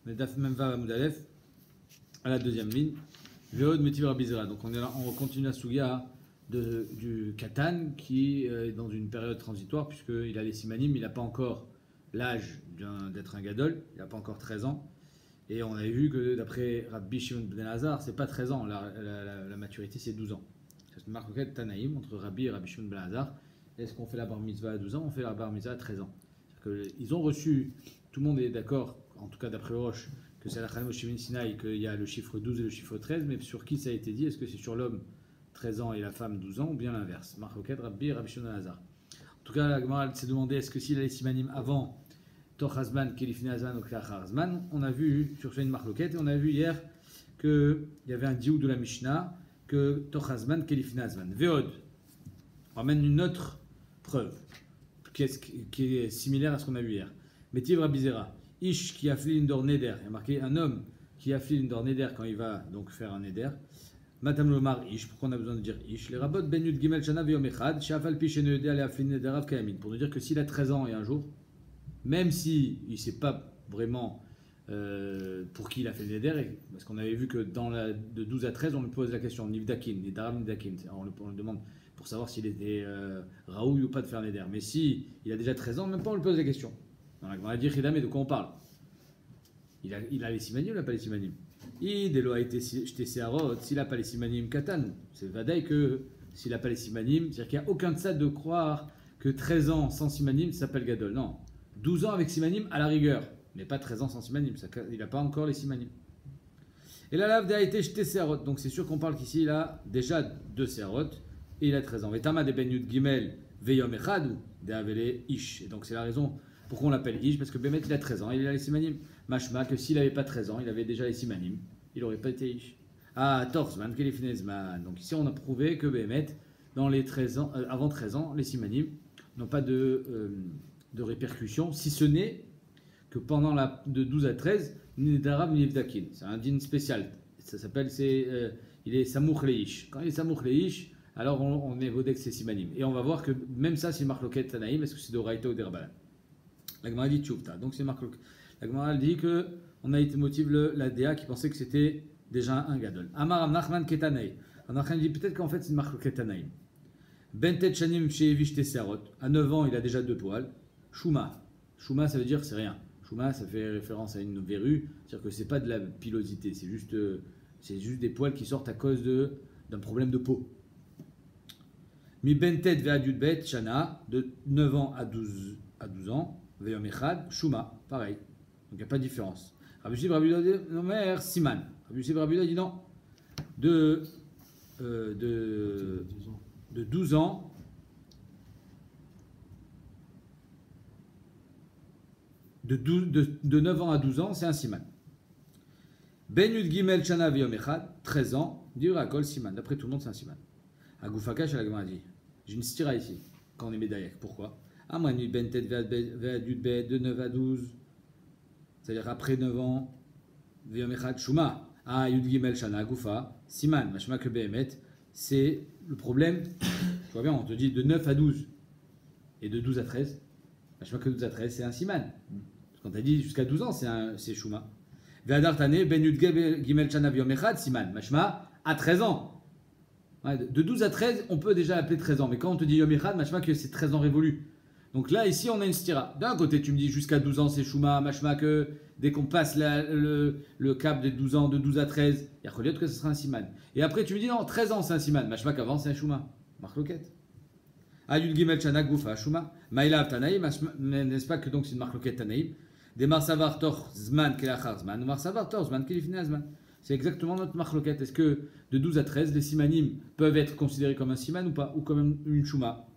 mais Daf Memva Moudalef, à la deuxième ligne, Veod Metiv Rabbi Zera. Donc on continue la Sugia du Katan qui est dans une période transitoire, puisqu'il a les simanim, il n'a pas encore l'âge d'être un gadol, il n'a pas encore 13 ans. Et on avait vu que d'après Rabbi Shimon ben Elazar, c'est pas 13 ans, la maturité c'est 12 ans. C'est une marque Tanaïm entre Rabbi et Rabbi Shimon ben Elazar. Est-ce qu'on fait la bar mitzvah à 12 ans, on fait la bar mitzvah à 13 ans? Ils ont reçu, tout le monde est d'accord, en tout cas d'après Roche, que c'est la Khalim Shimon Sinaï, qu'il y a le chiffre 12 et le chiffre 13, mais sur qui ça a été dit? Est-ce que c'est sur l'homme 13 ans et la femme 12 ans, ou bien l'inverse? Marcoquet, Rabbi et Rabbi Shimon ben Elazar. En tout cas, la Gemara s'est demandé est-ce que s'il a les simanim avant Toch Hazman, Kelifne Hazman ou Klachar Hazman, on a vu sur une marloquette et on a vu hier qu'il y avait un diouk de la Mishnah que Toch Hazman, Kelifne Hazman. Veod, on ramène une autre preuve qui est similaire à ce qu'on a vu hier. Metiv Rabbi Zera, Ish qui a fait l'indor neder, il y a marqué un homme qui a fait l'indor neder quand il va donc faire un neder. Matam Lomar Ish, pourquoi on a besoin de dire Ish? Les rabots Ben Yud Gimel Shana Veyom Echad, Shafal Pishenu Yodeh Ale Aflin Nederav Kayamin, pour nous dire que s'il a 13 ans et un jour, même si il ne sait pas vraiment pour qui il a fait le neder, parce qu'on avait vu que de 12 à 13, on lui pose la question, Nivdakin, Nidaram Nivdakin, on lui demande pour savoir s'il était Raoui ou pas de faire neder. Mais si il a déjà 13 ans, même pas on lui pose la question. On va dire Hidamé, de quoi on parle? Il a les simanim ou il n'a pas les simanim? Idelo a été jeté Seharot, s'il n'a pas les simanim, Katan. C'est Vadaï que s'il n'a pas les simanim, c'est-à-dire qu'il n'y a aucun de ça de croire que 13 ans sans simanim, ça s'appelle Gadol. Non. 12 ans avec simanim à la rigueur, mais pas 13 ans sans simanim, il n'a pas encore les simanim. Et la lave a été jeté Seharot, donc c'est sûr qu'on parle qu'ici il a déjà 2 Seharot et il a 13 ans. Vetama de Ben Yud Gimel Veyom Echad de Avele Ish. Et donc c'est la raison pourquoi on l'appelle Ish, parce que Bémet il a 13 ans, il a les simanim. Mashma que s'il n'avait pas 13 ans, il avait déjà les simanim, il n'aurait pas été Ish. Ah, Torzman, Kelifnezman. Donc ici on a prouvé que Bémet, dans les 13 ans, avant 13 ans, les simanim n'ont pas de répercussions, si ce n'est que pendant de 12 à 13, Nidarab Nivdakin. C'est un din spécial. Ça s'appelle, il est Samouk Leish. Quand il est Samouk Leish, alors on est Vodex c'est Simanim. Et on va voir que même ça, c'est Marloket Tanaïm, est-ce que c'est de Raïta ou d'Herbalan? La Gemara dit Tchoufta. Donc c'est Marloket. La Gemara dit qu'on a été motive la DA qui pensait que c'était déjà un Gadol. Amar Nachman Ketanaï. Nachman dit peut-être qu'en fait c'est Marloket Tanaïm. Bentet Shanim Sheevish Tesserot. À 9 ans, il a déjà 2 poils. Shuma. Shuma, ça veut dire c'est rien. Shuma, ça fait référence à une verrue, c'est-à-dire que c'est pas de la pilosité, c'est juste des poils qui sortent à cause d'un problème de peau. Mi bentet ve'adut bet shana, de 9 ans à 12 ans, ve'yom echad, Shuma, pareil. Donc il n'y a pas de différence. Rabbi Shib Rabbi Yehuda dit non, mais Siman. Rabbi Shib Rabbi Yehuda dit non. De 12 ans. De 9 ans à 12 ans, c'est un siman. Ben Yud Gimel Shana Veyom Echad, 13 ans, dit Rakol siman. D'après tout le monde, c'est un siman. Agoufakash, la Gemara dit j'ai une stira ici, quand on est médaillé. Pourquoi? Amani Ben Tet Ve'adut Bet, de 9 à 12, c'est-à-dire après 9 ans, Veyom Echad, Shuma. Ah, Yud Gimel Shana, Agoufa, siman. Machma que Behemet, c'est le problème. Tu vois bien, on te dit de 9 à 12 et de 12 à 13. Machma que 12 à 13, c'est un siman. Quand tu as dit jusqu'à 12 ans, c'est Shuma. Ve'adar Tane, Ben Yud Gimel Shana Veyom Echad, siman. Machma, à 13 ans. Ouais, de 12 à 13, on peut déjà appeler 13 ans. Mais quand on te dit Yom Echad, machma que c'est 13 ans révolus. Donc là, ici, on a une stira. D'un côté, tu me dis jusqu'à 12 ans, c'est Shuma. Machma que dès qu'on passe le cap des 12 ans, de 12 à 13, il y a Choliot que ce sera un siman. Et après, tu me dis non, 13 ans, c'est un siman. Machma qu'avant, c'est un Shuma. Marque loquette. Ayud Gimel Shana Goufa Shuma. Maïla Tanaïm, n'est-ce pas que donc c'est une marque loquette Tanaïm? Des Marsavar Tor Zman Kelachar Zman, Marsavar Tor Zman Kelifne Zman. C'est exactement notre marloquette. Est-ce que de 12 à 13, les simanim peuvent être considérés comme un siman ou pas? Ou comme une chouma?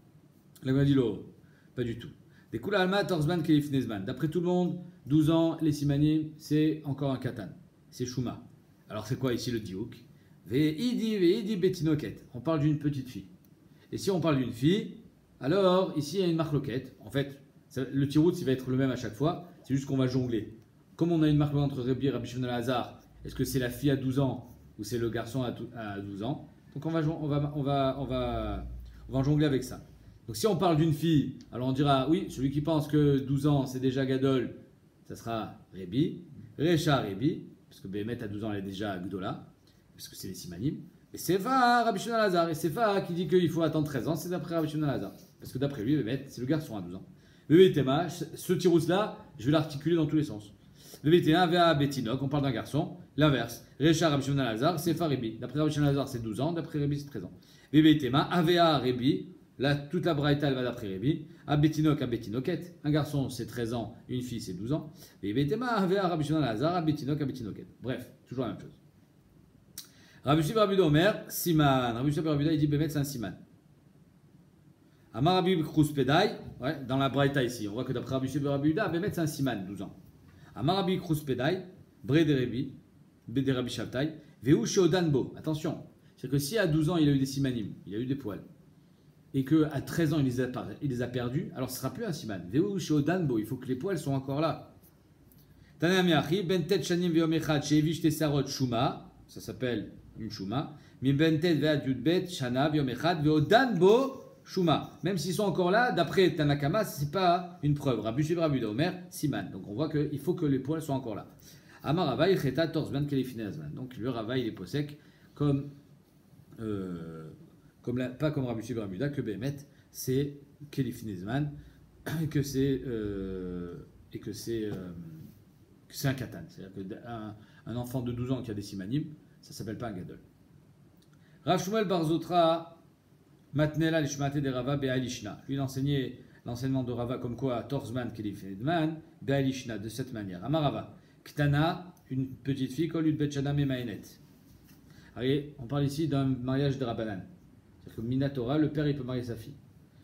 La Gemara dit l'eau. Pas du tout. Des Kula Alma Torzman Kelifnezman. D'après tout le monde, 12 ans, les simanim, c'est encore un katan. C'est chouma. Alors c'est quoi ici le diouk? Ve'idi betinoket. On parle d'une petite fille. Et si on parle d'une fille, alors ici il y a une marloquette. En fait, le tirout, il va être le même à chaque fois. C'est juste qu'on va jongler. Comme on a une marloquette entre Rabbi et Rabbi Shimon Elazar, est-ce que c'est la fille à 12 ans ou c'est le garçon à 12 ans? Donc on va jongler avec ça. Donc si on parle d'une fille, alors on dira oui, celui qui pense que 12 ans c'est déjà Gadol, ça sera Rébi. Recha Rebi, parce que Bémet à 12 ans, elle est déjà Gdola, parce que c'est les Simanim. Et Sefa, Rabbi Shimon Lazar. Et Sefa qui dit qu'il faut attendre 13 ans, c'est d'après Rabbi Shimon Lazar. Parce que d'après lui, Bémet, c'est le garçon à 12 ans. Bébé Tema, ce tirous-là, je vais l'articuler dans tous les sens. Bébé Tema, Vea Betinok, on parle d'un garçon. L'inverse. Recha Rabbi Shimon Lazar, Sefa Rebi. D'après Rabbi Shimon Lazar, c'est 12 ans, d'après Rebi, c'est 13 ans. Bébé Tema, Avea Rebi. Là, toute la braïta, elle va d'après Rebi. Abetinok, Abetinoket. Un garçon, c'est 13 ans, une fille, c'est 12 ans. Bébé Tema, Avea Rabbi Shimon Lazar, Abetinok, Abetinoket. Bref, toujours la même chose. Rabbi Shimon Rabbi Omer, Siman. Rabbi Shimon Rabbi il dit Bémet, c'est un Siman. Amar Rabbi Krous Pedai, ouais, dans la braïta ici, on voit que d'après Rabbi Shimon Rabbi Bémet, c'est un Siman, 12 ans. Amar Rabbi Krous Pedai, Bre de Rebi, Bede Rabbi Shabtai, Veu Sheodanbo. Attention, c'est que si à 12 ans il a eu des Simanim, il a eu des poils, et qu'à 13 ans il les a perdus, alors ce ne sera plus un Siman. Veu Sheodanbo, il faut que les poils soient encore là. Tana Miachi, Bentet Shanim Veomechad, Shevish Tesarot Shuma, ça s'appelle une Shuma. Mi Bentet Veat Yudbet, Shana Veomechad, Veodanbo. Shuma, même s'ils sont encore là, d'après Tanakama, ce n'est pas une preuve. Rabbi Shimon Rabbi Omer, Siman. Donc on voit qu'il faut que les poils soient encore là. Amar Rava, Cheta Torzman Kelifinezman. Donc le Rava, il est posek comme, pas comme Rabbi Shimon Rabbi que Behemet, c'est Kelifinezman, que c'est un katan. C'est-à-dire qu'un enfant de 12 ans qui a des simanim, ça ne s'appelle pas un gadol. Rav Shmuel Barzotra. Matnela l'ishmate de Rava be'alishna. Lui, il enseignait l'enseignement de Rava comme quoi Torzman Kelifedman be'alishna, de cette manière. Amarava, Ktana, une petite fille, Kolud Betchana Memaenet. Allez, on parle ici d'un mariage de Rabbanan. C'est-à-dire que Minatora, le père, il peut marier sa fille.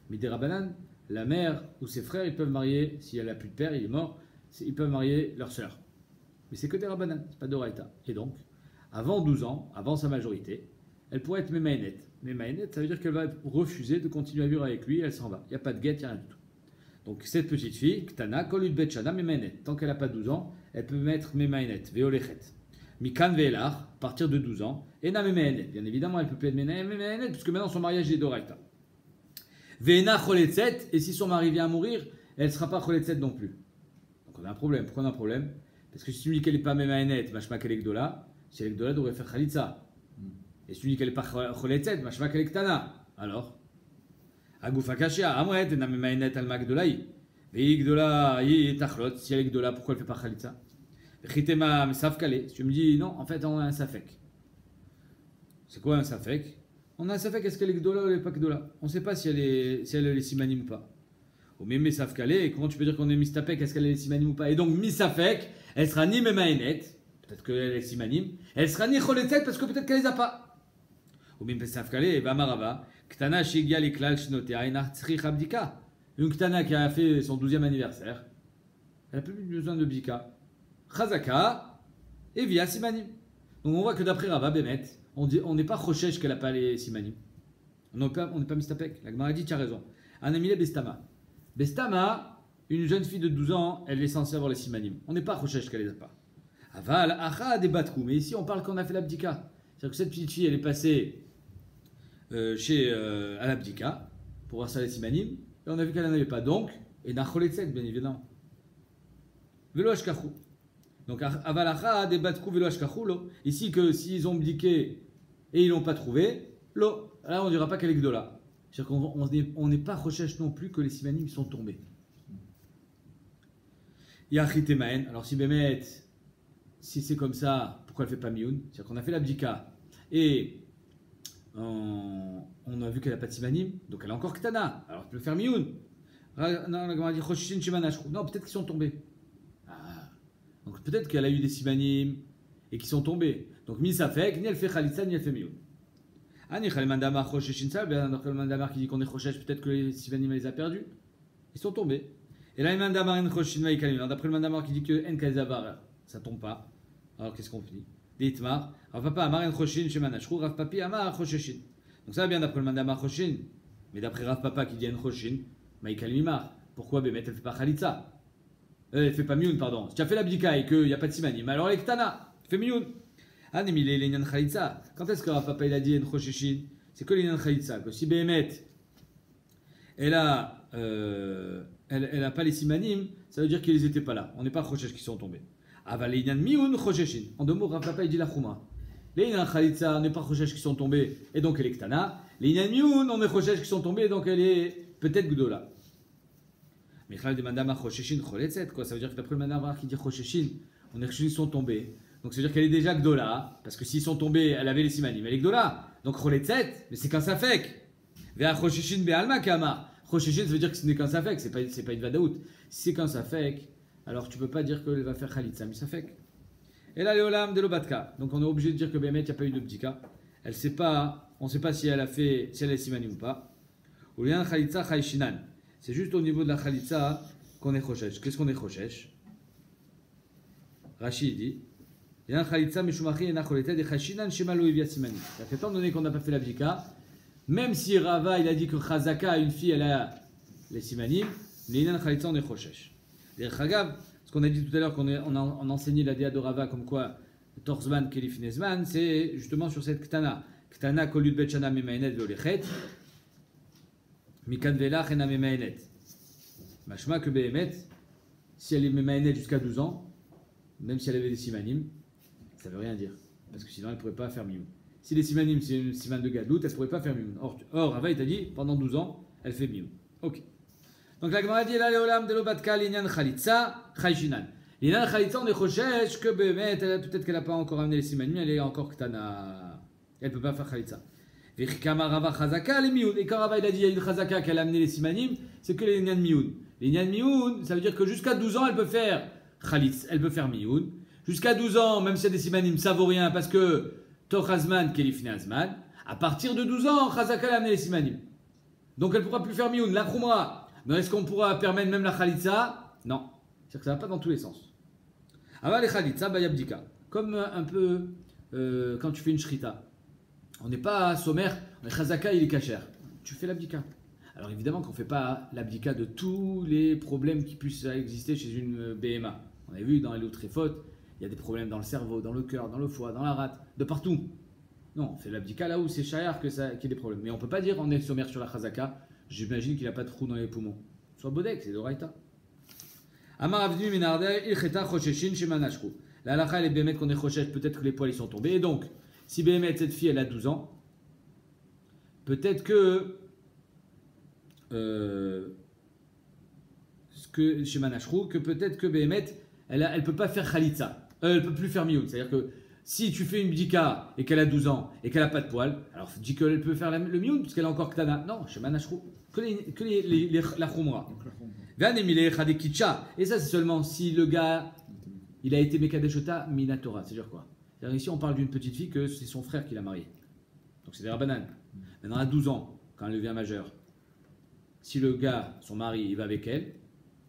Mais des Rabbanan, la mère ou ses frères, ils peuvent marier, si elle n'a plus de père, il est mort, ils peuvent marier leur sœur. Mais c'est que des Rabbanan, c'est pas d'Oraita. Et donc, avant 12 ans, avant sa majorité, elle pourrait être Memaenet. Memaenet, ça veut dire qu'elle va refuser de continuer à vivre avec lui, elle s'en va. Il n'y a pas de guette, il n'y a rien du tout. Donc cette petite fille, Ktana, Kolud Betchana, Memaenet. Tant qu'elle n'a pas 12 ans, elle peut mettre Memaenet, Veolechet. Mikan Velar, à partir de 12 ans, Ena Memaenet. Bien évidemment, elle peut plus être Memaenet, puisque maintenant son mariage est d'Oraita. Veena Choletzet, et si son mari vient à mourir, elle ne sera pas Choletzet non plus. Donc on a un problème. Pourquoi on a un problème? Parce que si tu me dis qu'elle n'est pas Memaenet, machma qu'elle est Gdola, si elle est Gdola, devrait faire Khalitsa. Et si tu dis qu'elle n'est pas Choletzet, machma qu'elle est Ktana. Alors Agoufa Kashia, Amouet, Ena Memaenet al Magdolaï. Vei Gdola, yi Tachlot, si elle est Gdola, pourquoi elle ne fait pas Khalitsa? Chitema Mesafkale, si tu me dis non, en fait on a un Safek. C'est quoi un Safek? On a un Safek, est-ce qu'elle est Gdola ou elle n'est pas Gdola? On ne sait pas si elle est Simanim ou pas. Ou même Mesafkale, comment tu peux dire qu'on est Mistapek, est-ce qu'elle est Simanim ou pas? Et donc Misafek, elle sera ni Memaenet, peut-être qu'elle est Simanim, elle sera ni Choletzet parce que peut-être qu'elle les a pas. Ou même Mesafkale, Bamarava, Ktana Shigia Liklal Shnotea, Enartzri Abdika. Une Ktana qui a fait son 12e anniversaire, elle n'a plus besoin de Bdika. Chazaka et via Simanim. Donc on voit que d'après Rava Bémet, on n'est pas Rochesh qu'elle n'a pas les Simanim. On n'est pas Mistapek. La Gemara dit, tu as raison. Anamile Bestama. Bestama, une jeune fille de 12 ans, elle est censée avoir les Simanim. On n'est pas Rochesh qu'elle les a pas. Aval, Acha, des Batkou. Mais ici, on parle qu'on a fait l'Abdika. C'est-à-dire que cette petite fille, elle est passée à l'Abdika pour voir ça les Simanim. Et on a vu qu'elle n'en avait pas. Donc, et Nacholetzet, bien évidemment. Velo Ashkachu. Donc, avalacha des batkou velo ashkachulo. Ici, que s'ils ont bdiqué et ils l'ont pas trouvé, lo. Là, on ne dira pas qu'elle est gdola. C'est-à-dire qu'on n'est pas recherche non plus que les simanim sont tombés. Yachitemaen. Alors, si Bémet, si c'est comme ça, pourquoi elle fait pas mioun? C'est-à-dire qu'on a fait la bdika et on a vu qu'elle n'a pas de simanim, donc elle a encore ktana. Alors, elle peut faire mioun. Non, on a dit choshishin shimanashru. Non, peut-être qu'ils sont tombés. Donc peut-être qu'elle a eu des simanim et qui sont tombés. Donc misafek, ni elle fait khalitsa, ni elle fait mioun. Ani khalmandamar chosheshin sa, bien alors khalmandamar qui dit qu'on est choshesh, peut-être que les simanim elle les a perdus. Ils sont tombés. Et là, mandamar en choshin maïkalim. D'après le mandamar qui dit que en kazavar, ça tombe pas. Alors qu'est-ce qu'on fait? Ditmar, Rav Papa amar en choshin shemanashru, Rav Papi amar chosheshin. Donc ça va bien d'après le mandamar choshin. Mais d'après Rav Papa qui dit en choshin maïkalimar, pourquoi Bémet elle fait pas khalitsa? Elle fait pas mioun, pardon. Si tu as fait l'abdika et qu'il n'y a pas de simanim, alors elle est ktana, fais mioun. Ah, mais il est l'inyan khalitsa. Quand est-ce que Rav Papa il a dit en chosheshin? C'est que l'inyan khalitsa. Que si Bémet, elle a pas les simanim, ça veut dire qu'ils n'étaient pas là. On n'est pas choshesh qui sont tombés. Avaleinan mioun chosheshin. En deux mots, Rav Papa il dit la chouma. Les inan khalitza, on n'est pas choshesh qui sont tombés et donc elle est ktana. Les inan mioun, on est choshesh qui sont tombés et donc elle est peut-être gdola. Mais Khalid demande à chosheshin choletzet, quoi. Ça veut dire que d'après le Manavar qui dit chosheshin, on est choshesh qui sont tombés. Donc ça veut dire qu'elle est déjà gdola, parce que s'ils sont tombés, elle avait les simanim, elle est gdola. Donc choletzet, mais c'est qu'un safek. Vea chosheshin be'alma kama. Chosheshin, ça veut dire que ce n'est qu'un safek, c'est pas une vadaout. Si c'est qu'un safek, alors tu peux pas dire qu'elle va faire Khalid, ça mi safek. Et là, Léolam de l'Obatka. Donc on est obligé de dire que Bémet, il n'y a pas eu de bdika. Elle sait pas, on ne sait pas si elle a fait, si elle est simanim ou pas. Ou lien Khalitza Chayshinan. C'est juste au niveau de la Khalitza qu'on est choshesh. Qu'est-ce qu'on est choshesh? Rachid dit lien Khalitza Meshumachi et Nacholeta de Chayshinan Shema lo Ivia Simanim. C'est-à-dire étant donné qu'on n'a pas fait la bdika, même si Rava il a dit que Chazaka, une fille, elle a les simanim, Léinan Khalitza, on est choshesh. Derechagav, ce qu'on a dit tout à l'heure, qu'on a enseigné la Déa de Rava comme quoi Torzman Kelifinezman, c'est justement sur cette Ktana. Ktana Kolud Betchana Memaenet Veolechet, Mikan Velach Ena Memaenet. Machma que Behemet, si elle est Memaenet jusqu'à 12 ans, même si elle avait des simanim, ça ne veut rien dire. Parce que sinon elle ne pourrait pas faire mioun. Si les simanim, c'est une siman de gadout, elle ne pourrait pas faire mioun. Or, Rava, il t'a dit, pendant 12 ans, elle fait mioun. Ok. Donc la Gemara dit là léolam de l'obatka l'inyan khalitza chayshinan. L'inyan khalitza on est choshesh que peut-être qu'elle n'a pas encore amené les simanim, elle est encore ktana. Elle peut pas faire khalitza. Vechikama rava chazaka les mioun. Et quand Rava il a dit il y a une chazaka qu'elle a amené les simanim, c'est que les l'inyan mioun. L'inyan mioun, ça veut dire que jusqu'à 12 ans elle peut faire khalitz, elle peut faire mioun. Jusqu'à 12 ans, même s'il y a des simanim, ça vaut rien parce que tochazman kelifne azman. À partir de 12 ans, chazaka elle a amené les simanim. Donc elle pourra plus faire mioun. La khumra. Mais est-ce qu'on pourra permettre même la khalitza? Non. C'est-à-dire que ça ne va pas dans tous les sens. Alors les khalitza, bayabdika. Comme un peu quand tu fais une shrita. On n'est pas sommaire, on est chazaka, il est kacher. Tu fais l'abdika. Alors évidemment qu'on ne fait pas l'abdika de tous les problèmes qui puissent exister chez une BMA. On a vu dans les autres fautes, il y a des problèmes dans le cerveau, dans le cœur, dans le foie, dans la rate, de partout. Non, on fait l'abdika là où c'est shayar qu'il y a des problèmes. Mais on ne peut pas dire on est sommaire sur la chazaka. J'imagine qu'il n'a pas de trou dans les poumons. Soit bodek, c'est d'oraita. Amar avdimi minardeh ilcheta chosheshin shemanashku. La halakha elle est bémet qu'on est choshesh, peut-être que les poils ils sont tombés. Et donc, si bémet cette fille elle a 12 ans, peut-être que shemanashku, que peut-être que bémet elle peut pas faire khalitza. Elle peut plus faire mioun. C'est-à-dire que si tu fais une bdika et qu'elle a 12 ans et qu'elle n'a pas de poils, alors dis qu'elle peut faire le mioun puisqu'elle a encore ktana. Non, shemanashku. Que la khumra. Et ça, c'est seulement si le gars il a été Mekadeshota Minatora. C'est-à-dire quoi? C'est-à-dire ici, on parle d'une petite fille que c'est son frère qui l'a mariée. Donc c'est des rabbanan. Maintenant, à 12 ans, quand elle devient majeure, si le gars, son mari, il va avec elle,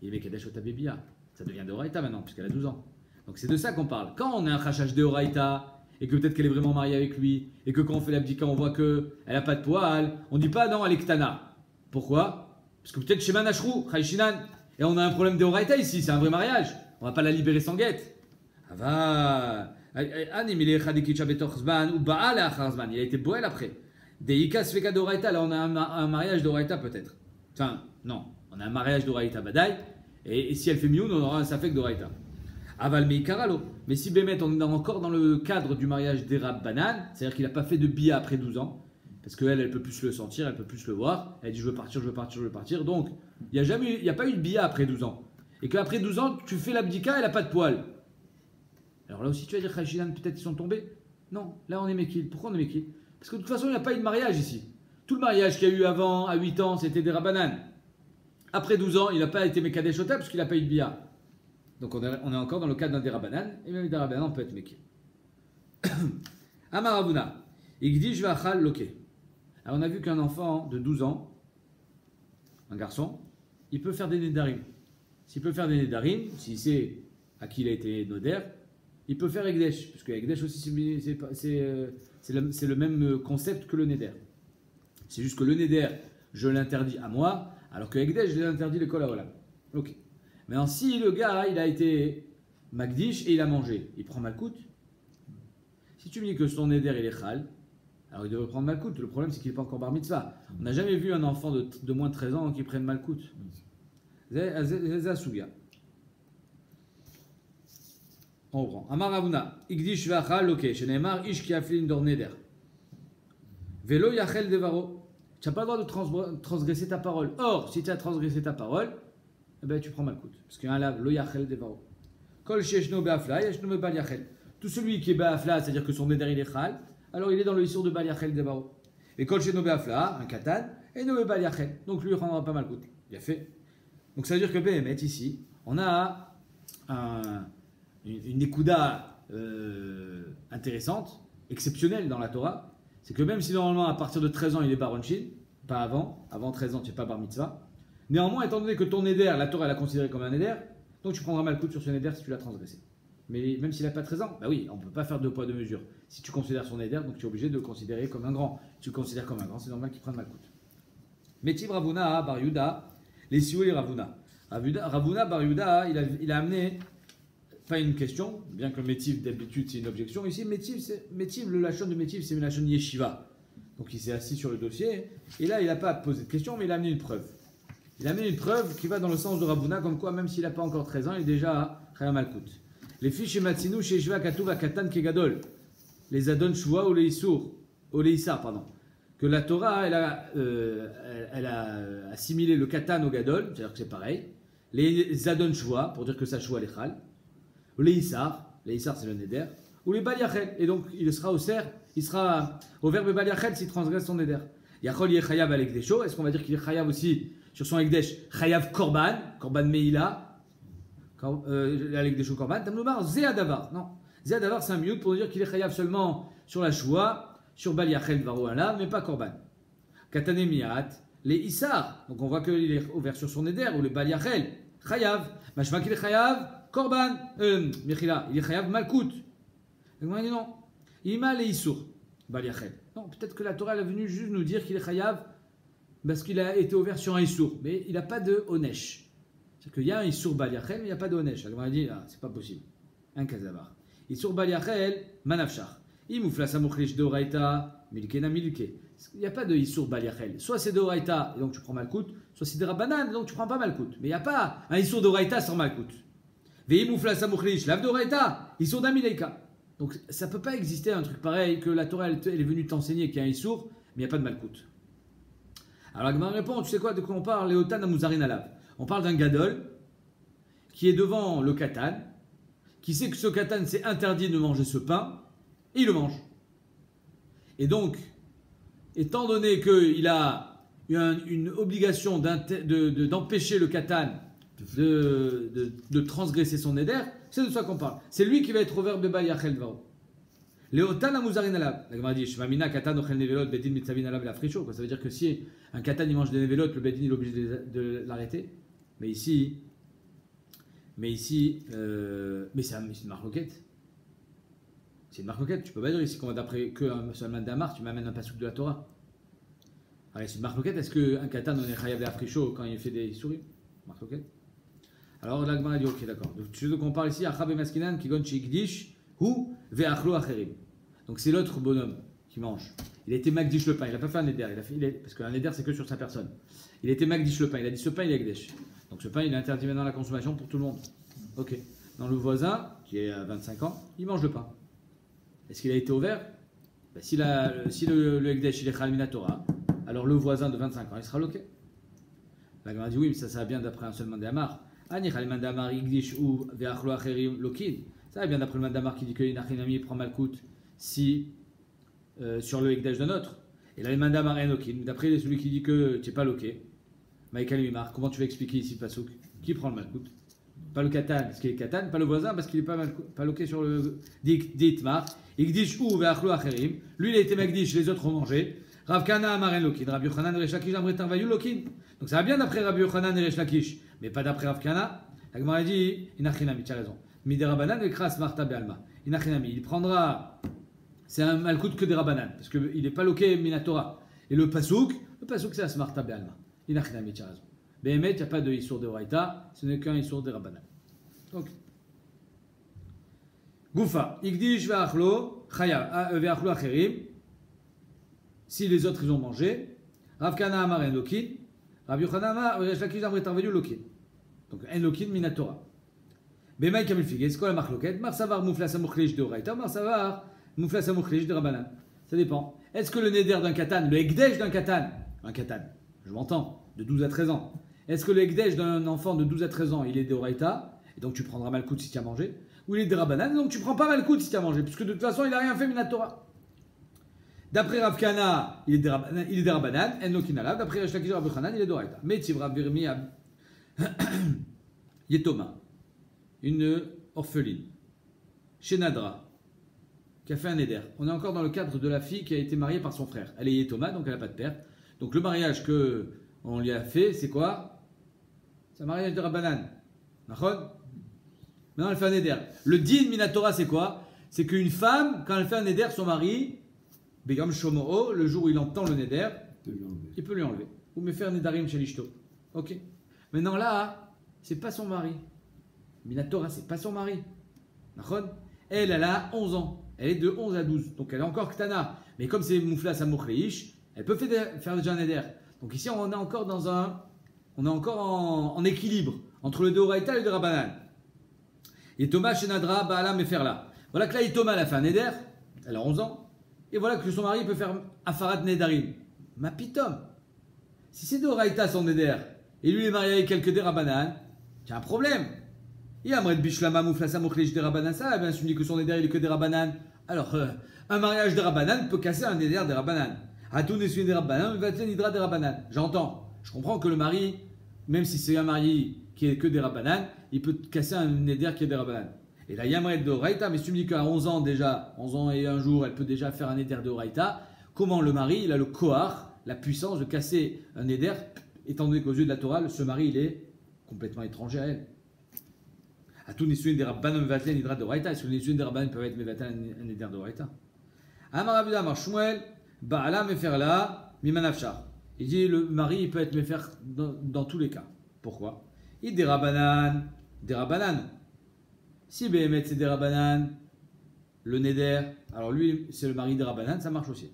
il est Mekadeshota Bebia. Ça devient de Horaïta maintenant, puisqu'elle a 12 ans. Donc c'est de ça qu'on parle. Quand on a un khashach de Horaïta, et que peut-être qu'elle est vraiment mariée avec lui, et que quand on fait l'abdika, on voit qu'elle n'a pas de poils, on ne dit pas non, elle est ktana. Pourquoi? Parce que peut-être chez Manashrou, Chayshinan, et on a un problème de Horaïta ici, c'est un vrai mariage. On ne va pas la libérer sans guette. Il a été boel après. Deika Sveka d'Horaïta, là on a un mariage d'Horaïta peut-être. Enfin, non, on a un mariage d'Horaïta Badaï, et si elle fait mioun, on aura un safek d'Horaïta. Aval Meikaralo. Mais si Bémet, on est encore dans le cadre du mariage d'Erab Banan, c'est-à-dire qu'il n'a pas fait de bia après 12 ans. Parce qu'elle, elle peut plus le sentir, elle peut plus le voir. Elle dit je veux partir, je veux partir, je veux partir. Donc, il n'y a pas eu de bia après 12 ans. Et qu'après 12 ans, tu fais l'abdika, elle n'a pas de poils. Alors là aussi, tu vas dire Chayshinan, peut-être ils sont tombés. Non, là on est Mekil. Pourquoi on est Mekil? Parce que de toute façon, il n'y a pas eu de mariage ici. Tout le mariage qu'il y a eu avant, à 8 ans, c'était des Rabbanan. Après 12 ans, il n'a pas été Mekadeshota parce qu'il n'a pas eu de bia. Donc on est encore dans le cadre d'un des Rabbanan. Et même des Rabbanan, on peut être Mekil. Amaravuna. Igdi Jvachal Loke. Alors on a vu qu'un enfant de 12 ans, un garçon, il peut faire des nédarim. S'il peut faire des nédarim, s'il sait à qui il a été noder, il peut faire Egdesh. Parce que Egdesh aussi, c'est le même concept que le neder. C'est juste que le neder, je l'interdis à moi, alors que Egdesh, je l'interdis le kol haolam. Ok. Maintenant, si le gars, il a été Magdish et il a mangé, il prend Malkout. Si tu me dis que son neder, il est Chal, alors il devrait prendre Malkout. Le problème, c'est qu'il n'est pas encore bar mitzvah. On n'a jamais vu un enfant de moins de 13 ans qui prenne Malkout. C'est Zasuga. On reprend. Amar Ravuna, Igdish v'achal loke, shenemar ish ki aflin dor neder. Velo yachel devaro. Tu n'as pas le droit de transgresser ta parole. Or, si tu as transgressé ta parole, eh ben, tu prends malkout. Parce qu'il y a un lave, lo yachel devaro. Kol sheshno be'afla, yeshno be'bal yachel. Tout celui qui est be'afla, c'est-à-dire que son neder il est chal, alors il est dans le issour de bal yachel devaro. Et kol sheshno be'afla, un katan, et no be'bal yachel. Donc lui, il ne prendra pas malkout. Il a fait. Donc ça veut dire que Béhémet, ici, on a une ékouda intéressante, exceptionnelle dans la Torah. C'est que même si normalement à partir de 13 ans il est baronchin, pas avant 13 ans tu n'es pas bar mitzvah, néanmoins étant donné que ton éder, la Torah elle l'a considéré comme un éder, donc tu prendras malkout sur son éder si tu l'as transgressé. Mais même s'il n'a pas 13 ans, bah oui, on ne peut pas faire deux poids deux mesures. Si tu considères son éder, donc tu es obligé de le considérer comme un grand. Si tu le considères comme un grand, c'est normal qu'il prenne malkout. Metiv Ravuna bar Yuda, les Sioui Ravuna. Ravuna bar Yuda, il a amené, pas une question, bien que Métiv d'habitude c'est une objection. Ici, Métiv, le lachon de Métiv, c'est une lachon yeshiva. Donc il s'est assis sur le dossier, et là il n'a pas posé de question, mais il a amené une preuve. Il a amené une preuve qui va dans le sens de Ravuna, comme quoi, même s'il n'a pas encore 13 ans, il est déjà à Chaya Malkout. Les filles chez Matsinou, chez Shva Katouva Katan Kegadol, les Adon Shua ou les Issar, pardon. Que la Torah, elle a assimilé le Katan au Gadol, c'est-à-dire que c'est pareil. Les Adon Shua, pour dire que ça Shua les Chal. Les Issar c'est le Neder. Ou les Bal Yachel, et donc il sera au verbe Bal Yachel s'il transgresse son Neder. Yachol yeh Chayav al Ekdesho, est-ce qu'on va dire qu'il est Chayav aussi sur son Ekdesh? Chayav Korban Meila, al Ekdesho Korban, Tamloubar, Zéadavar. Non, Zéadavar c'est un mieux pour dire qu'il est Chayav seulement sur la Shua, sur Bal Yachel Varoala, mais pas Korban. Katane Miat, les Issar, donc on voit qu'il est ouvert sur son Neder, ou les Bal Yachel, Chayav, Mashma qu'il est Chayav, Korban, Mechila, il est Chayav Malkout. Donc on dit non, Ima les Issour, Bal Yachel. Non, peut-être que la Torah elle est venue juste nous dire qu'il est Chayav parce qu'il a été ouvert sur un Issour, mais il n'a pas de Onesh. C'est-à-dire qu'il y a un Issour Bal Yachel, mais il n'y a pas de Onesh. Alors on a dit, ah, c'est pas possible. Un Kazavar. Issour Bal Yachel, Manafshar. Imoufla Samochlish Doraita, Milkena Milke. Il n'y a pas de Issour Bal Yachel. Soit c'est Doraita, et donc tu prends Malkout, soit c'est Derabanan, et donc tu prends pas Malkout. Mais il n'y a pas un Issour Doraita sans Malkout. Veimoufla Samochlish, Lav Doraita, Issour Damileika. Donc ça ne peut pas exister un truc pareil que la Torah elle est venue t'enseigner qu'il y a un Issour, mais il n'y a pas de Malkout. Alors la Gemara répond, tu sais quoi, de quoi on parle? Léotan Amouzarin Alav. On parle d'un Gadol qui est devant le Katan, qui sait que ce Katan c'est interdit de manger ce pain, et il le mange. Et donc, étant donné qu'il a une obligation d'empêcher le Katan de transgresser son éder, c'est de ça qu'on parle. C'est lui qui va être au verbe Bal Yachel Varo. Léotan Amouzarin Alav. La Gemara dit, Shmamina Katan Ochel Nevelot Bedin Mitzavin Alav la Fricho. Ça veut dire que si un Katan il mange des Nevelot, le Bedin il est obligé de l'arrêter. Mais ici, c'est une marloquette. C'est une marloquette. Tu peux pas dire ici qu'on va d'après que un seul mandamar, tu m'amènes un pasouk de la Torah. Alors c'est une marloquette. Est-ce qu'un Katan on est chayav la Fricho quand il fait des souris? Marloquette. Alors la Gemara dit ok d'accord. Donc tu veux qu'on parle ici Achab et Maskinan qui gon Shigdish ou Ve'achlo Acherim. Donc c'est l'autre bonhomme qui mange. Il a été Magdish le pain, il n'a pas fait un éder, parce qu'un éder c'est que sur sa personne. Il a été Magdish le pain, il a dit ce pain il est Agdesh. Donc ce pain il est interdit maintenant à la consommation pour tout le monde. Ok. Dans le voisin, qui est à 25 ans, il mange le pain. Est-ce qu'il a été ouvert? Si le Agdesh il est Khalmina Torah, alors le voisin de 25 ans il sera loqué. La Gemara dit oui, mais ça va bien d'après un seul mandamar. Ani Khalmina Damar Igdish ou Ve'achlo Acherim Lokin. Ça va bien d'après le mandamar qui dit que Inachinami prend Malkout si sur le Ekdesh d'un autre. Et là, le mandamar Enokin, d'après celui qui dit que tu n'es pas loqué, Maïkal Mimar, comment tu vas expliquer ici Pasouk? Qui prend le Malkout? Pas le Katan, parce qu'il est Katan, pas le voisin, parce qu'il n'est pas loqué sur le Ditmar. Igdish ou Ve'achlo Acherim. Lui, il a été Magdish, les autres ont mangé. Rav Kana Amar Enokin, Rabbi Yochanan Resh Lakish Amretan Vayu Lokin. Donc ça va bien d'après Rabbi Yochanan et Resh Lakish, mais pas d'après Rav Kana. La Gemara dit, Inachinami, tu as raison. Miderabanan et Kras Marta Bealma. Inachinami, il prendra. C'est un malkout que des rabanan, parce qu'il n'est pas loqué minatora. Et le pasouk c'est un smarta be'alma. Inachinami, tu as raison. Béhémet, il n'y a pas de issour de Horaïta, ce n'est qu'un issour de rabanan. Donc, Goufa, Igdish ve'achlo, ve'achlo acherim, si les autres ils ont mangé, Rav Kana amar en lokin, Rabbi Yochanan amar, Resh Lakish amar etarvelu lokin. Donc, en lokin minatora. Bemaï Kamil Figues, c'est quoi la marloquette? Marsavar Mouflas Amouchlish de Oraita, Marsavar Mouflas Amouchlish de Rabanan. Ça dépend. Est-ce que le neder d'un katan, le ekdesh d'un katan, un katan, je m'entends, de 12 à 13 ans, est-ce que le ekdesh d'un enfant de 12 à 13 ans, il est de Oraita, et donc tu prendras Malkout si tu as mangé, ou il est de Rabanan, donc tu prends pas Malkout si tu as mangé, puisque de toute façon, il n'a rien fait Minatora. D'après Rav Kana, il est de Rabanan, Enokinalav, d'après Resh Lakish Rav Yochanan, il est de Oraita. Mais Tivra Virmi Yetoma, une orpheline, chez Nadra, qui a fait un éder. On est encore dans le cadre de la fille qui a été mariée par son frère. Elle est Yetoma, donc elle n'a pas de père. Donc le mariage qu'on lui a fait, c'est quoi? C'est un mariage de Rabbanan. Maintenant elle fait un éder. Le din Minatora, c'est quoi? C'est qu'une femme, quand elle fait un éder, son mari, Begam Shomo'o, le jour où il entend le néder, il peut lui enlever. Ou me faire Nedarim chez l'Ishto. Ok. Maintenant là, c'est pas son mari. Minatora, c'est pas son mari. Elle a 11 ans. Elle est de 11 à 12. Donc elle est encore Ktana. Mais comme c'est Mouflas Amouchleish, elle peut faire déjà un néder. Donc ici, on est encore en équilibre entre le Deoraita et le Rabanan. Et Thomas chez Nadra, Baalam et Ferla. Voilà que là, Thomas, elle a fait un néder. Elle a 11 ans. Et voilà que son mari peut faire Afarat Nedarim. Ma pitom. Si c'est Deoraita son néder, et lui est marié avec quelques Derabanan, il y a un problème. Il y a Amret Bishlama Mouflasa Mouchlish Derabanan, ça, bien sûr, dit que son néder, il est que Derabanan. Alors, un mariage Derabanan peut casser un néder Derabanan. Hatoun et celui Derabanan, Vaten Hydra Derabanan. J'entends. Je comprends que le mari, même si c'est un mari qui est que Derabanan, il peut casser un néder qui est Derabanan. Et là, Yamret de Oraita, mais si tu me dis qu'à 11 ans déjà, 11 ans et un jour, elle peut déjà faire un éder de Oraita, comment le mari, il a le kohar, la puissance de casser un éder, étant donné qu'aux yeux de la Torah, ce mari, il est complètement étranger à elle. À tous les suites des rabbanim mevatlen hydra de Oraita, est-ce que les suites des rabbanim peuvent être mevatlen un éder de Oraita? Amar Rabbi Amar Shmuel, Ba'ala meferla, mimanafshar. Il dit le mari, il peut être mefer dans tous les cas. Pourquoi? Il des rabbanan. Si Béhémet c'est des Rabbanan, le Neder, alors lui c'est le mari des Rabbanan, ça marche aussi.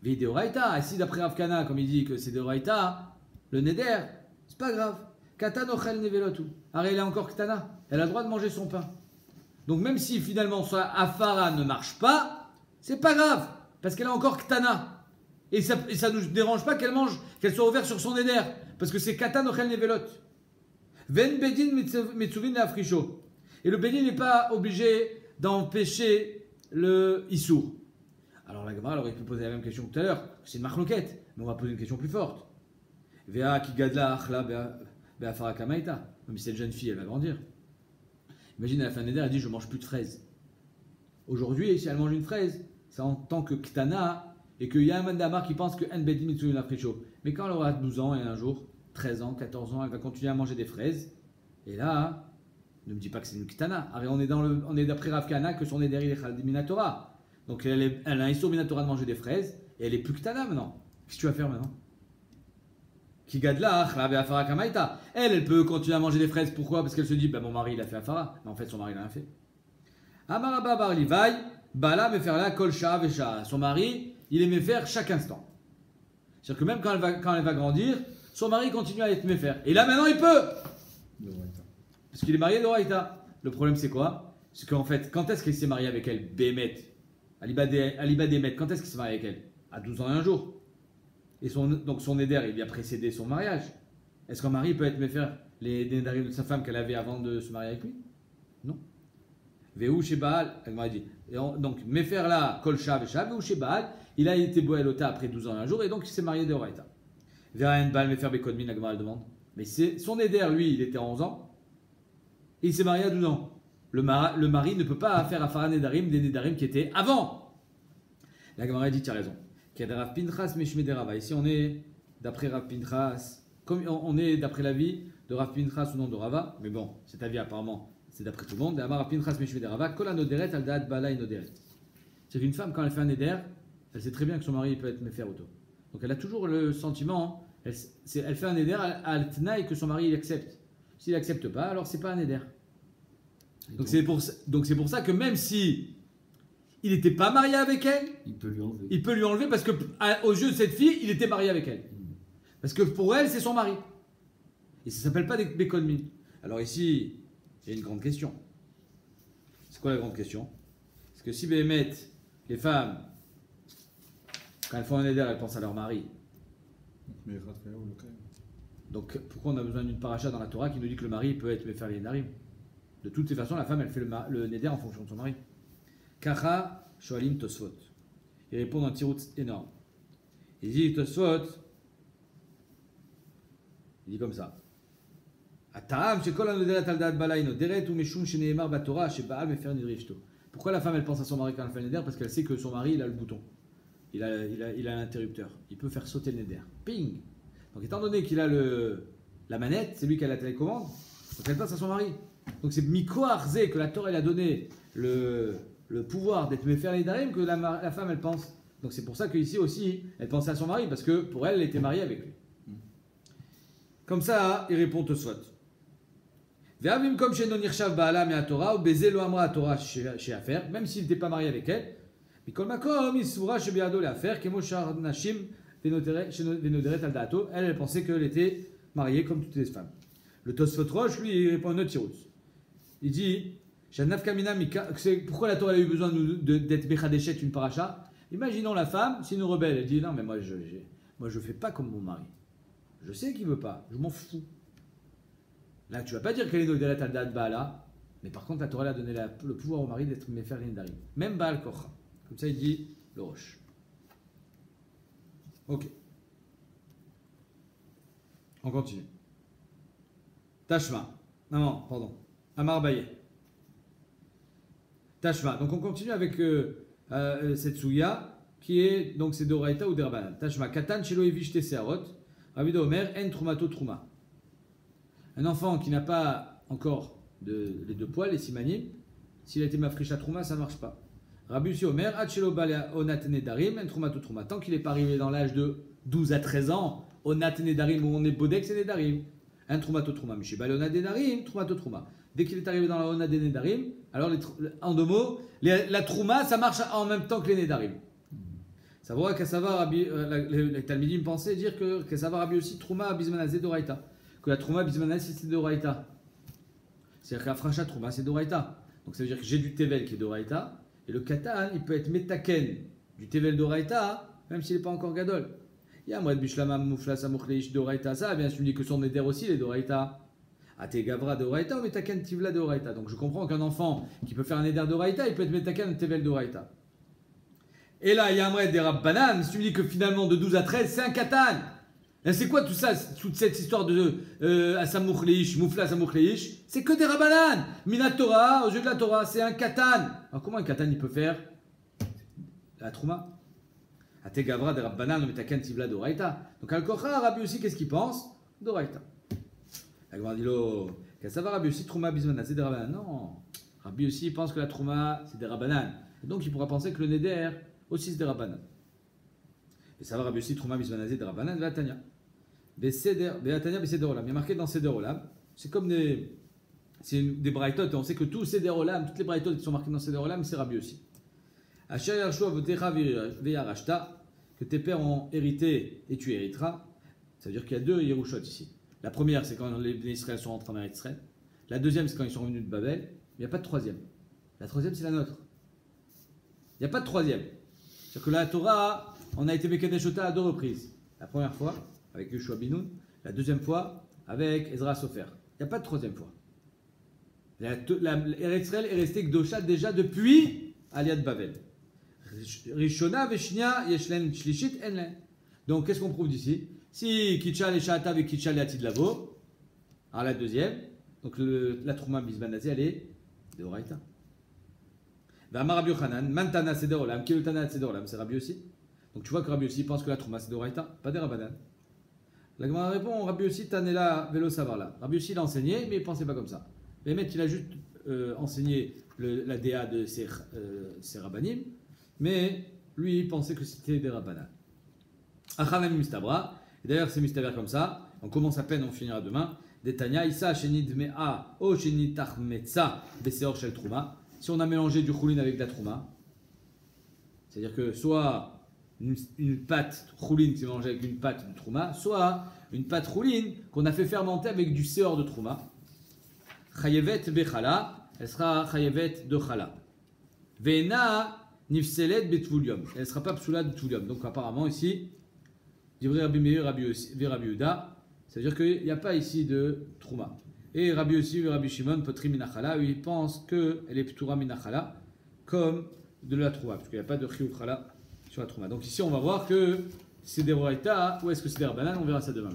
Mais des Oraita, si d'après Rav Kana, comme il dit que c'est des Oraita, le Neder, c'est pas grave. Katan ochel nevelotu. Alors elle est encore Ktana, elle a le droit de manger son pain. Donc même si finalement sa Afara ne marche pas, c'est pas grave, parce qu'elle est encore Ktana. Et ça ne nous dérange pas qu'elle soit ouverte sur son Neder, parce que c'est Katan ochel nevelot. Ven bedin metzuvin afrisho. Et le béni n'est pas obligé d'empêcher le issour. Alors la Gemara aurait pu poser la même question que tout à l'heure. C'est une marloquette, mais on va poser une question plus forte. Vea ki gadla achla be'afara kamaita. Même si cette jeune fille, elle va grandir. Imagine à la fin de l'année, elle dit je mange plus de fraises. Aujourd'hui, si elle mange une fraise, c'est en tant que ktana et qu'il y a un mandamar qui pense que en bedin mitsuyin lafricho. Mais quand elle aura 12 ans et un jour, 13 ans, 14 ans, elle va continuer à manger des fraises. Et là, ne me dis pas que c'est une Kitana. On est d'après Rav Kana que son éder il est Chaldi Minatora. Donc elle a un Issour Minatora de manger des fraises et elle est plus Kitana maintenant. Qu'est-ce que tu vas faire maintenant? Kigadla, Afara Kamaita. Elle peut continuer à manger des fraises. Pourquoi? Parce qu'elle se dit mon mari il a fait Afara. Mais en fait son mari il a rien fait. Amaraba Bar Livai, Bala me faire la Kolcha Vesha. Son mari il aimait faire chaque instant. C'est-à-dire que même quand elle va grandir, son mari continue à être méfaire. Et là maintenant il peut. Parce qu'il est marié d'Oraïta. Le problème, c'est quoi? C'est qu'en fait, quand est-ce qu'il s'est marié avec elle? Béhémet. Aliba Demet, quand est-ce qu'il s'est marié avec elle? À 12 ans et un jour. Et donc son éder, il lui a précédé son mariage. Est-ce qu'un mari peut être méfer les nédarim de sa femme qu'elle avait avant de se marier avec lui? Non. Véhou chez Baal, elle m'a dit. Donc, méfer là, Kolcha Vesha, Véhou chez Baal, il a été Boelota après 12 ans et un jour, et donc il s'est marié d'Oraïta. Véhou Baal, méfer Bekodmin, la Gemara demande. Mais son éder, lui, il était à 11 ans. Et il s'est marié à 12 ans. Le mari ne peut pas faire Afara Nedarim des Nedarim qui étaient avant. La Gemara dit, tu as raison. Rav Pinchas Meshme de Rava. Ici, on est d'après Rav Pinchas, comme on est d'après l'avis de Rav Pinchas ou non de Rava, mais bon, cet avis apparemment, c'est d'après tout le monde. Rav Pinchas Meshme de Rava, Kola Noderet al Daat Bala Noderet. C'est qu'une femme, quand elle fait un Neder, elle sait très bien que son mari peut être méfer auto. Donc elle a toujours le sentiment, elle fait un Neder à Tnaï que son mari il accepte. S'il n'accepte pas, alors c'est pas un éder. Donc c'est pour ça que même si il n'était pas marié avec elle, il peut lui enlever parce que aux yeux de cette fille, il était marié avec elle. Parce que pour elle, c'est son mari. Et ça ne s'appelle pas des béconmin. Alors ici, il y a une grande question. quoi la grande question? Parce que si Béhémet, les femmes, quand elles font un éder, elles pensent à leur mari. Donc pourquoi on a besoin d'une paracha dans la Torah qui nous dit que le mari peut être Mefer Nedarim? De toutes les façons, la femme, elle fait le neder en fonction de son mari. Kacha Shoalim Tosfot. Il répond d'un tirout énorme. Il dit Tosfot, il dit comme ça. Pourquoi la femme elle pense à son mari quand elle fait le neder? Parce qu'elle sait que son mari il a le bouton, il a l'interrupteur, il peut faire sauter le neder. Ping. Donc étant donné qu'il a la manette, c'est lui qui a la télécommande, donc elle pense à son mari. Donc c'est Miko Arzé que la Torah elle a donné le pouvoir d'être Mefer Nedarim que la femme elle pense. Donc c'est pour ça qu'ici aussi elle pensait à son mari parce que pour elle elle était mariée avec lui. Comme ça il répond au soit. Même s'il n'était pas marié avec elle, elle pensait qu'elle était mariée comme toutes les femmes. Le Tosfot Roche, lui, il répond à notre tirout. Il dit pourquoi la Torah a eu besoin d'être Bechadeshet, une paracha? Imaginons la femme, c'est une rebelle, elle dit non, mais moi je fais pas comme mon mari. Je sais qu'il veut pas, je m'en fous. Là, tu vas pas dire qu'elle est Noderet al Da'at Ba'ala, mais par contre, la Torah a donné le pouvoir au mari d'être Mefer Nedarim. Même Baal Kocha. Comme ça, il dit le Roche. Ok. On continue. Tashma. Non, pardon. Amar Baye. Tashma. Donc, on continue avec cette souya qui est, donc, c'est Doraita ou Derbanan. Tashma. Katan Shelo Evish Tesearot. Rabbi Omer, En Trumato Truma. Un enfant qui n'a pas encore les deux poils, les simanim, s'il a été mafricha Truma, ça ne marche pas. Rabbi Omer, Achelo Balea Onat Nedarim, En Trumato Truma. Tant qu'il n'est pas arrivé dans l'âge de 12 à 13 ans, Onat Nedarim, où on est Bodek, c'est Nedarim. Un Trumato Truma. Mais chez Balea Nedarim, Trumato Truma. Dès qu'il est arrivé dans la Onat Nedarim, alors en deux mots, la Truma, ça marche en même temps que les Nedarim. Ça voit qu'à savoir, Rabbi, les Talmidim pensaient dire qu'à savoir Rabbi aussi Truma Bismanazé Doraita. Que la Trouma Bismanazé c'est Doraita. C'est-à-dire que la Fracha Trouma c'est Doraita. Donc ça veut dire que j'ai du Tevel qui est Doraita. Et le Katan, il peut être Metaken du Tevel Doraita, même s'il n'est pas encore Gadol. Il y a Moued Bishlamam Mouflas Amoukleish Doraita, ça, bien sûr, tu me dis que son Eder aussi, les Doraita. Ate Gavra Doraita ou Metaken Tivla Doraita. Donc je comprends qu'un enfant qui peut faire un Eder Doraita, il peut être Metaken Tevel Doraita. Et là, il y a un Moued des Rabbanan, si tu me dis que finalement de 12 à 13, c'est un Katan. C'est quoi tout ça, toute cette histoire de Asamoukleish, Moufla Asamoukleish? C'est que des Rabbanan. Minatora, aux yeux de la Torah, c'est un Katan. Alors comment un Katan il peut faire la Trouma? Ate Gavra des Rabbanan, le Metaken Tivla Doraita. Donc Al-Kocha, Rabbi aussi, qu'est-ce qu'il pense? Doraita. La Gemara dit lo, qu'est-ce que ça va Rabbi aussi, Trouma Bismana, c'est des Rabbanan? Non. Rabbi aussi pense que la Trouma, c'est des Rabbanan. Et donc il pourra penser que le Neder aussi c'est des Rabbanan. Et ça va Rabbi aussi, Trouma Bismana, c'est des Rabbanan, de la Tanya. Be'atanya Beseder Olam. Il y a marqué dans Seder Olam. C'est comme des braïtot. Et on sait que tous Seder Olam, toutes les braïtot qui sont marquées dans Seder Olam, c'est Rabbi aussi. Asher Yarshua Votecha Ve'yarashta, que tes pères ont hérité et tu hériteras. Ça veut dire qu'il y a deux Yerushot ici. La première, c'est quand les Israël sont rentrés en Eretz Israël. La deuxième, c'est quand ils sont revenus de Babel. Il n'y a pas de troisième. La troisième, c'est la nôtre. Il n'y a pas de troisième. C'est-à-dire que la Torah, on a été Mekadeshota à deux reprises. La première fois, avec Yoshua Binoun, la deuxième fois avec Ezra Sofer. Il n'y a pas de troisième fois. Eretz Israël est resté Gdosha déjà depuis Aliad Bavel. Rishona Veshnia Yeshlen Shlishit Enlen. Donc qu'est-ce qu'on prouve d'ici? Si Kitchal et Sha'ata et Kitchal et Atid Lavo, alors la deuxième, donc la Trouma Bisbanazé, elle est de Horaïta. V'amar Rabbi Yochanan, Mantana Seder Olam, Kilutana Seder Olam, c'est Rabbi aussi. Donc tu vois que Rabbi aussi pense que la Trouma c'est de Horaïta, pas des Rabbanan. La Gemara répond, Rabbi aussi Tanela Velo Savarla. Rabbi aussi l'a enseigné, mais il ne pensait pas comme ça. Le maître, il a juste enseigné la DA de ses rabbanim, mais lui, il pensait que c'était des rabbanan. Achanam mistabra. Et d'ailleurs, c'est mistaber comme ça. On commence à peine, on finira demain. Detanya, Issa, Shenid Mea, O Shenid Tachmetsa, Beseor Shel Trouma. Si on a mélangé du choulin avec de la trouma, c'est-à-dire que soit une pâte choulin qui s'est mélangée avec une pâte de trouma, soit une pâte choulin qu'on a fait fermenter avec du seor de trouma. Chayevet Bechala, elle sera chayevet de chala. Ve'ena nifselet betvulium, elle ne sera pas psoula de tvulium. Donc apparemment ici, divrei Rabbi Meir, Rabbi Yehuda, c'est-à-dire qu'il n'y a pas ici de trouma. Et Rabbi Yossi et Rabbi Shimon, potri minachala, ils pensent qu'elle est ptura minachala, comme de la trouma, parce qu'il n'y a pas de chiyuv chala sur la trouma. Donc ici, on va voir que c'est des roraïta ou est-ce que c'est des rabbanan, on verra ça demain.